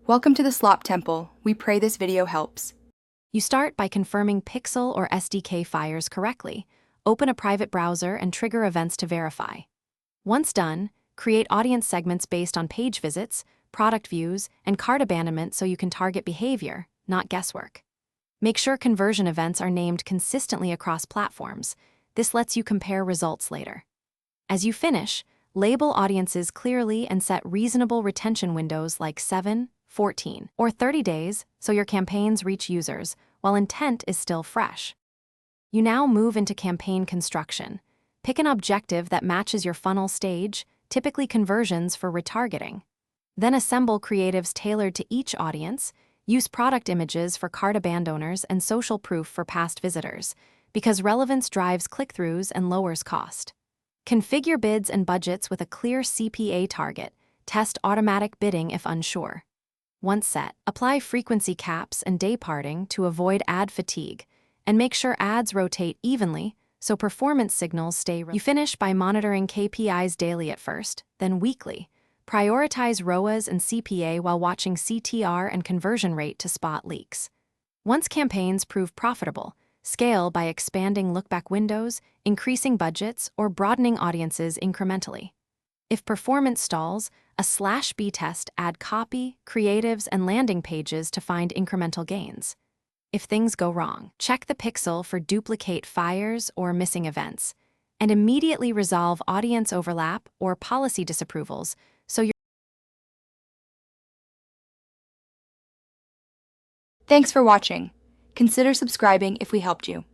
Welcome to the Slop Temple. We pray this video helps. You start by confirming Pixel or SDK fires correctly. Open a private browser and trigger events to verify. Once done, create audience segments based on page visits, product views, and cart abandonment so you can target behavior, not guesswork. Make sure conversion events are named consistently across platforms. This lets you compare results later. As you finish, label audiences clearly and set reasonable retention windows like 7, 14, or 30 days so your campaigns reach users while intent is still fresh. You now move into campaign construction. Pick an objective that matches your funnel stage, typically conversions for retargeting. Then assemble creatives tailored to each audience. Use product images for cart abandoners and social proof for past visitors, because relevance drives click-throughs and lowers cost. Configure bids and budgets with a clear CPA target. Test automatic bidding if unsure. Once set, apply frequency caps and day parting to avoid ad fatigue, and make sure ads rotate evenly so performance signals stay. You finish by monitoring KPIs daily at first, then weekly. Prioritize ROAS and CPA while watching CTR and conversion rate to spot leaks. Once campaigns prove profitable, scale by expanding look-back windows, increasing budgets, or broadening audiences incrementally. If performance stalls, a /B test add copy, creatives, and landing pages to find incremental gains. If things go wrong, check the pixel for duplicate fires or missing events, and immediately resolve audience overlap or policy disapprovals so your Thanks for watching. Consider subscribing if we helped you.